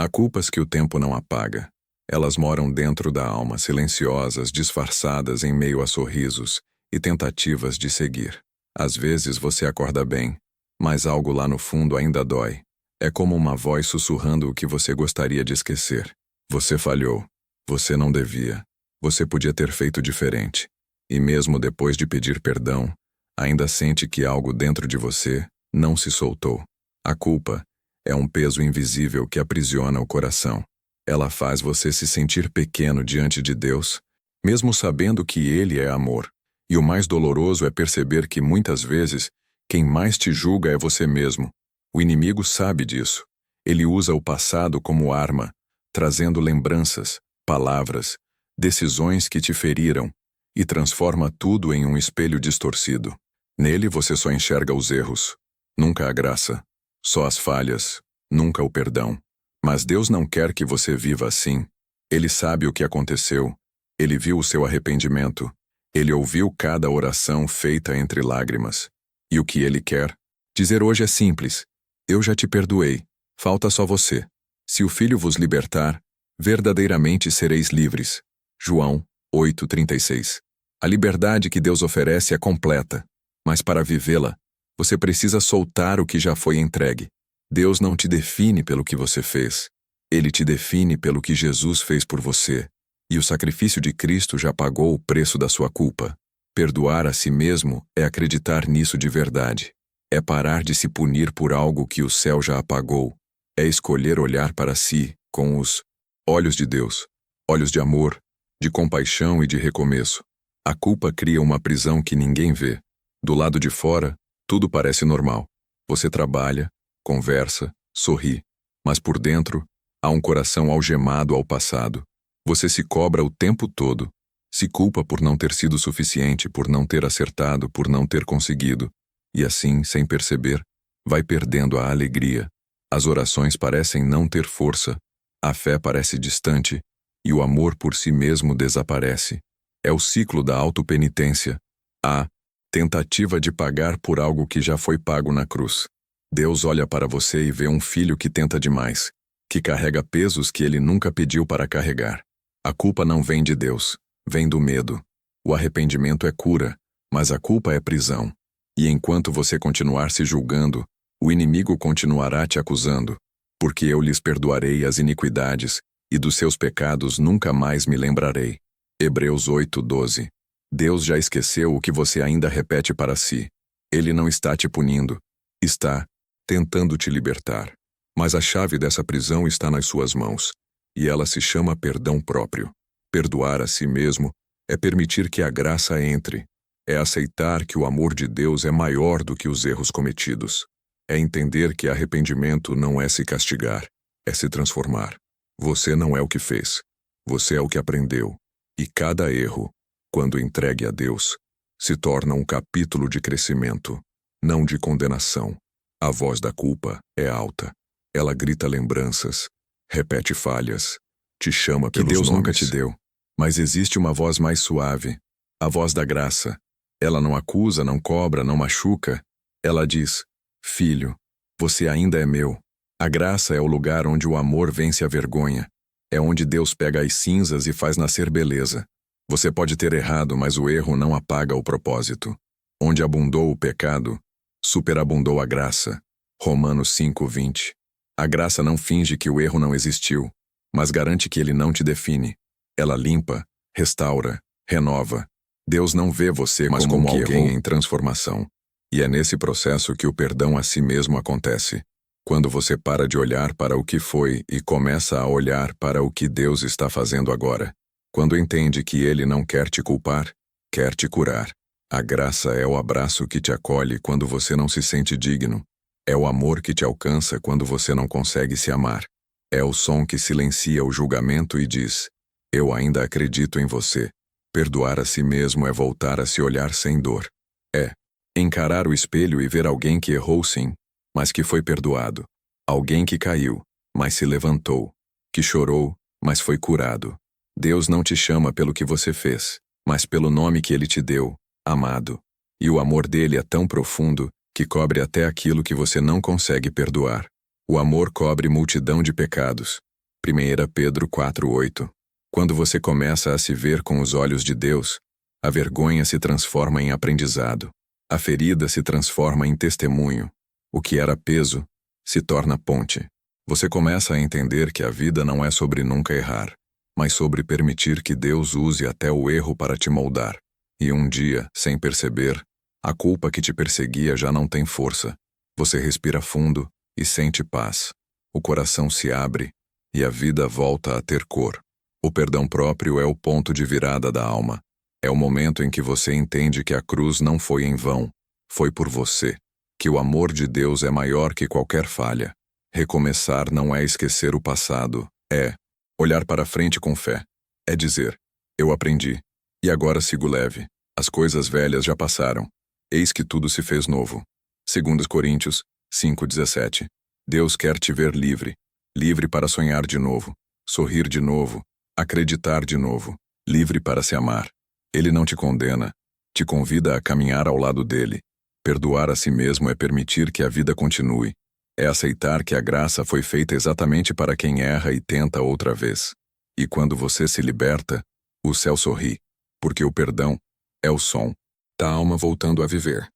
Há culpas que o tempo não apaga. Elas moram dentro da alma, silenciosas, disfarçadas em meio a sorrisos e tentativas de seguir. Às vezes você acorda bem, mas algo lá no fundo ainda dói. É como uma voz sussurrando o que você gostaria de esquecer. Você falhou. Você não devia. Você podia ter feito diferente. E mesmo depois de pedir perdão, ainda sente que algo dentro de você não se soltou. A culpa é um peso invisível que aprisiona o coração. Ela faz você se sentir pequeno diante de Deus, mesmo sabendo que Ele é amor. E o mais doloroso é perceber que muitas vezes quem mais te julga é você mesmo. O inimigo sabe disso. Ele usa o passado como arma, trazendo lembranças, palavras, decisões que te feriram, e transforma tudo em um espelho distorcido. Nele você só enxerga os erros, nunca a graça, só as falhas, nunca o perdão. Mas Deus não quer que você viva assim. Ele sabe o que aconteceu. Ele viu o seu arrependimento. Ele ouviu cada oração feita entre lágrimas. E o que Ele quer? Dizer hoje é simples. Eu já te perdoei. Falta só você. Se o Filho vos libertar, verdadeiramente sereis livres. João 8:36. A liberdade que Deus oferece é completa. Mas para vivê-la, você precisa soltar o que já foi entregue. Deus não te define pelo que você fez. Ele te define pelo que Jesus fez por você. E o sacrifício de Cristo já pagou o preço da sua culpa. Perdoar a si mesmo é acreditar nisso de verdade. É parar de se punir por algo que o céu já apagou. É escolher olhar para si com os olhos de Deus, olhos de amor, de compaixão e de recomeço. A culpa cria uma prisão que ninguém vê. Do lado de fora, tudo parece normal. Você trabalha, conversa, sorri, mas por dentro, há um coração algemado ao passado. Você se cobra o tempo todo, se culpa por não ter sido suficiente, por não ter acertado, por não ter conseguido, e assim, sem perceber, vai perdendo a alegria. As orações parecem não ter força, a fé parece distante, e o amor por si mesmo desaparece. É o ciclo da autopenitência, a tentativa de pagar por algo que já foi pago na cruz. Deus olha para você e vê um filho que tenta demais, que carrega pesos que ele nunca pediu para carregar. A culpa não vem de Deus, vem do medo. O arrependimento é cura, mas a culpa é prisão. E enquanto você continuar se julgando, o inimigo continuará te acusando, porque eu lhes perdoarei as iniquidades, e dos seus pecados nunca mais me lembrarei. Hebreus 8:12. Deus já esqueceu o que você ainda repete para si. Ele não está te punindo, está tentando te libertar. Mas a chave dessa prisão está nas suas mãos, e ela se chama perdão próprio. Perdoar a si mesmo é permitir que a graça entre, é aceitar que o amor de Deus é maior do que os erros cometidos. É entender que arrependimento não é se castigar, é se transformar. Você não é o que fez, você é o que aprendeu. E cada erro, quando entregue a Deus, se torna um capítulo de crescimento, não de condenação. A voz da culpa é alta. Ela grita lembranças, repete falhas, te chama pelos nomes que Deus nunca te deu. Mas existe uma voz mais suave, a voz da graça. Ela não acusa, não cobra, não machuca. Ela diz: Filho, você ainda é meu. A graça é o lugar onde o amor vence a vergonha. É onde Deus pega as cinzas e faz nascer beleza. Você pode ter errado, mas o erro não apaga o propósito. Onde abundou o pecado, superabundou a graça. Romanos 5:20. A graça não finge que o erro não existiu, mas garante que ele não te define. Ela limpa, restaura, renova. Deus não vê você mas como alguém em transformação. E é nesse processo que o perdão a si mesmo acontece. Quando você para de olhar para o que foi e começa a olhar para o que Deus está fazendo agora. Quando entende que Ele não quer te culpar, quer te curar. A graça é o abraço que te acolhe quando você não se sente digno. É o amor que te alcança quando você não consegue se amar. É o som que silencia o julgamento e diz: Eu ainda acredito em você. Perdoar a si mesmo é voltar a se olhar sem dor. É encarar o espelho e ver alguém que errou sim, mas que foi perdoado. Alguém que caiu, mas se levantou. Que chorou, mas foi curado. Deus não te chama pelo que você fez, mas pelo nome que Ele te deu, amado. E o amor dele é tão profundo que cobre até aquilo que você não consegue perdoar. O amor cobre multidão de pecados. 1 Pedro 4:8. Quando você começa a se ver com os olhos de Deus, a vergonha se transforma em aprendizado. A ferida se transforma em testemunho. O que era peso se torna ponte. Você começa a entender que a vida não é sobre nunca errar, mas sobre permitir que Deus use até o erro para te moldar. E um dia, sem perceber, a culpa que te perseguia já não tem força. Você respira fundo e sente paz. O coração se abre e a vida volta a ter cor. O perdão próprio é o ponto de virada da alma. É o momento em que você entende que a cruz não foi em vão, foi por você. Que o amor de Deus é maior que qualquer falha. Recomeçar não é esquecer o passado, é olhar para frente com fé. É dizer, eu aprendi, e agora sigo leve. As coisas velhas já passaram. Eis que tudo se fez novo. 2 Coríntios 5:17. Deus quer te ver livre. Livre para sonhar de novo, sorrir de novo, acreditar de novo, livre para se amar. Ele não te condena, te convida a caminhar ao lado dele. Perdoar a si mesmo é permitir que a vida continue. É aceitar que a graça foi feita exatamente para quem erra e tenta outra vez. E quando você se liberta, o céu sorri, porque o perdão é o som da alma voltando a viver.